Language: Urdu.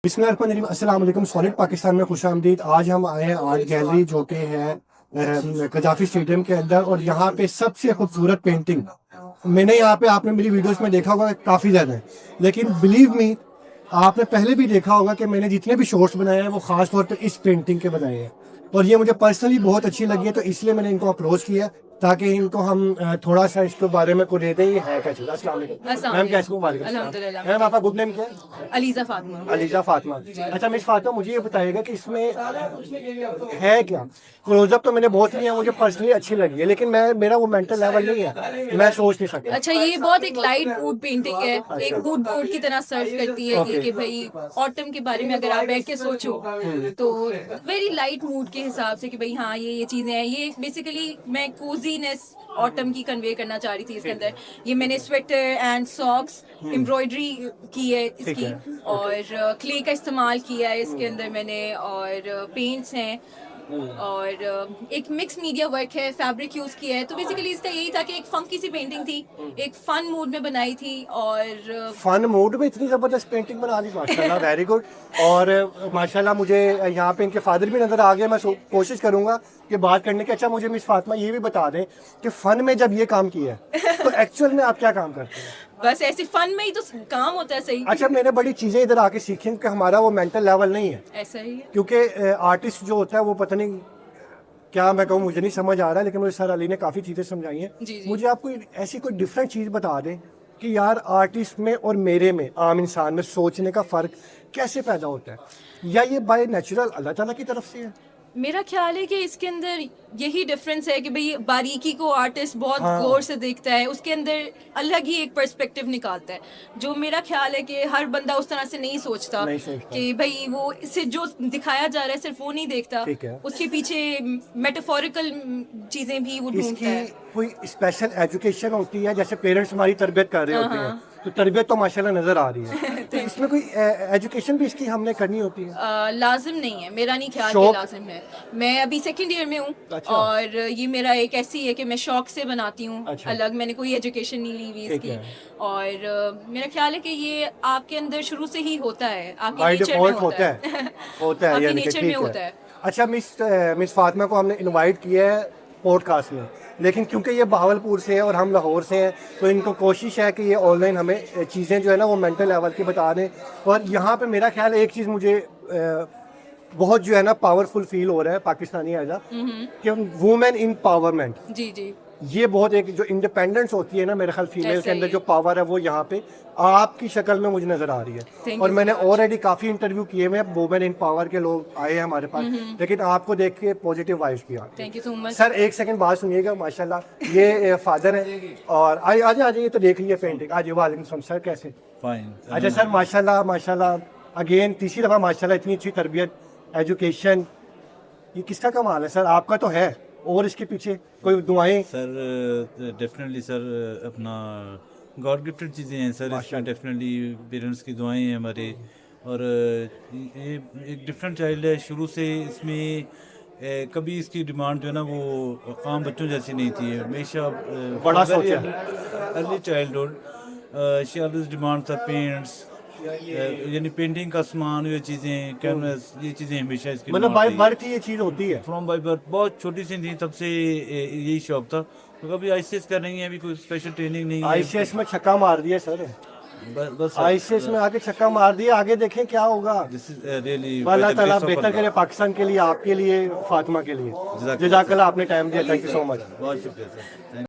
بسم اللہ الرحمن الرحیم، السلام علیکم۔ سالڈ پاکستان میں خوش آمدید۔ آج ہم آئے ہیں آرٹ گیلری جو کہ ہے قذافی اسٹیڈیم کے اندر، اور یہاں پہ سب سے خوبصورت پینٹنگ میں نے یہاں پہ آپ نے میری ویڈیوز میں دیکھا ہوگا کافی زیادہ ہے، لیکن بلیو می آپ نے پہلے بھی دیکھا ہوگا کہ میں نے جتنے بھی شارٹس بنائے ہیں وہ خاص طور پہ اس پینٹنگ کے بنائے ہیں، اور یہ مجھے پرسنلی بہت اچھی لگی ہے، تو اس لیے میں نے ان کو اپروچ کیا تاکہ ان کو ہم تھوڑا سا اس کے بارے میں کو دے دیں یہ ہے کیا چیز۔ السلام علیکم میم، کیسے ہو؟ وعلیکم السلام میم، آپ کا گڈ نیم کیا ہے؟ علیزہ فاطمہ۔ علیزہ فاطمہ۔ اچھا مس فاطمہ، مجھے یہ بتائیے گا کہ اس میں ہے کیا؟ کلوز اپ تو میں نے بہت لیا، مجھے پرسنلی اچھی لگی ہے، لیکن میرا وہ مینٹل لیول نہیں ہے، میں سوچ نہیں سکتا۔ اچھا، یہ بہت ایک لائٹ موڈ پینٹنگ ہے، ایک موڈ بورڈ کی طرح سرو کرتی ہے یہ کہ بھائی آٹم کے بارے میں اگر آپ بیٹھ کے سوچو تو ویری لائٹ موڈ کے حساب سے کہ بھائی ہاں یہ چیزیں ہیں، یہ بیسیکلی میں کوزینس آٹم کی کنوے کرنا چاہ رہی تھی اس کے اندر۔ یہ میں نے سویٹر اینڈ ساکس امبرائڈری کی ہے اس کی، اور کلے کا استعمال کیا ہے اس کے اندر میں نے، اور پینٹس ہیں، اور ایک مکس میڈیا ورک ہے، فیبرک یوز کیا ہے۔ تو بیسیکلی اس کا یہی تھا کہ ایک فنکی سی پینٹنگ تھی، ایک فن موڈ میں بنائی تھی، اور فن موڈ میں اتنی زبردست پینٹنگ بنا دی، ماشاء اللہ، ویری گڈ۔ اور ماشاء اللہ مجھے یہاں پہ ان کے فادر بھی نظر آ گئے، میں کوشش کروں گا کہ بات کرنے کی۔ اچھا مجھے مس فاطمہ یہ بھی بتا دیں کہ فن میں جب یہ کام کیا ہے تو ایکچوئل میں آپ کیا کام کرتے ہیں؟ بس ایسے فن میں ہی تو کام ہوتا ہے، صحیح۔ اچھا، میں نے بڑی چیزیں ادھر آ کے سیکھی کہ ہمارا وہ مینٹل لیول نہیں ہے، ایسا ہی ہے۔ کیونکہ آرٹسٹ جو ہوتا ہے وہ پتہ نہیں کیا میں کہوں، مجھے نہیں سمجھ آ رہا ہے، لیکن مجھے سر علی نے کافی چیزیں سمجھائی ہیں۔ جی جی۔ مجھے آپ کو ایسی کوئی ڈفرینٹ چیز بتا دیں کہ یار آرٹسٹ میں اور میرے میں، عام انسان میں سوچنے کا فرق کیسے پیدا ہوتا ہے، یا یہ بائی نیچرل اللہ تعالیٰ کی طرف سے ہے؟ میرا خیال ہے کہ اس کے اندر یہی ڈفرینس ہے کہ بھئی باریکی کو آرٹسٹ بہت غور سے دیکھتا ہے، اس کے اندر الگ ہی ایک پرسپیکٹیو نکالتا ہے، جو میرا خیال ہے کہ ہر بندہ اس طرح سے نہیں سوچتا کہ بھئی وہ اسے جو دکھایا جا رہا ہے صرف وہ نہیں دیکھتا، اس کے پیچھے میٹافوریکل چیزیں بھی وہ ڈھونڈتا ہے۔ کوئی اسپیشل ایجوکیشن ہوتی ہے، جیسے پیرنٹس ہماری تربیت کر رہے ہوتے ہیں تو تربیت تو ماشاءاللہ نظر آ رہی ہے، تو اس میں کوئی ایجوکیشن بھی اس کی ہم نے کرنی ہوتی ہے؟ لازم نہیں ہے، میرا نہیں خیال کہ لازم ہے۔ میں ابھی سیکنڈ ایئر میں ہوں، اور یہ میرا ایک ایسی ہے کہ میں شوق سے بناتی ہوں، الگ میں نے کوئی ایجوکیشن نہیں لی ہوئی اس کی، اور میرا خیال ہے کہ یہ آپ کے اندر شروع سے ہی ہوتا ہے، آپ کے نیچر میں ہوتا ہے، آپ کے نیچر میں ہوتا ہے۔ اچھا مس فاطمہ کو ہم نے انوائٹ کیا ہے پوڈ کاسٹ میں، لیکن کیونکہ یہ بہاولپور سے ہیں اور ہم لاہور سے ہیں، تو ان کو کوشش ہے کہ یہ آن لائن ہمیں چیزیں جو ہے نا وہ مینٹل لیول کی بتا دیں۔ اور یہاں پہ میرا خیال ایک چیز مجھے بہت جو ہے نا پاورفل فیل ہو رہا ہے پاکستانی ایجا، کہ وومن امپاورمنٹ، جی جی، یہ بہت ایک جو انڈیپینڈنس ہوتی ہے نا، میرے خیال فیمیل کے اندر جو پاور ہے وہ یہاں پہ آپ کی شکل میں مجھے نظر آ رہی ہے۔ اور میں نے آلریڈی کافی انٹرویو کیے ہوئے ہیں، وومن ان پاور کے لوگ آئے ہیں ہمارے پاس، لیکن آپ کو دیکھ کے پازیٹیو وائبس بھی آتے ہیں۔ تھینک یو سو مچ سر ایک سیکنڈ بات سنیے گا، ماشاءاللہ یہ فادر ہیں، اور آ جائیے تو دیکھ لیجیے پینٹنگ۔ آج وعلیکم السلام سر، کیسے؟ فائن۔ اچھا سر، ماشاءاللہ اگین تیسری دفعہ ماشاءاللہ اتنی اچھی تربیت، ایجوکیشن، یہ کس کا کمال ہے سر؟ آپ کا تو ہے، اور اس کے پیچھے کوئی دعائیں؟ سر ڈیفینیٹلی سر اپنا گاڈ گفٹڈ چیزیں ہیں سر، اس میں ڈیفینیٹلی پیرنٹس کی دعائیں ہیں ہمارے، اور یہ ایک ڈفرینٹ چائلڈ ہے شروع سے، اس میں کبھی اس کی ڈیمانڈ جو ہے نا وہ عام بچوں جیسی نہیں تھی، ہمیشہ بڑا سوچا، early childhood she always demand تھا پینٹس، یعنی پینٹنگ کا سامان، یہ چیزیں، کینوس، یہ چیزیں ہمیشہ اس کی مطلب بائی برتھ یہ چیز ہوتی ہے؟ فرام بائی برتھ، بہت چھوٹی سی تھی تب سے یہی شوق تھا، تو کبھی آئی سی ایس کر رہی ہیں، ابھی کوئی اسپیشل ٹریننگ نہیں ہے۔ آئی سی ایس میں چھکا مار دیا سر، بس آئی سی ایس میں آ کے چھکا مار دیا، آگے دیکھیں کیا ہوگا۔ اللہ تعالیٰ بہتر کرے پاکستان کے لیے، آپ کے لیے، فاطمہ کے لیے۔ جزاک اللہ، آپ نے ٹائم دیا، تھینک یو سو مچ۔ بہت شکریہ سر۔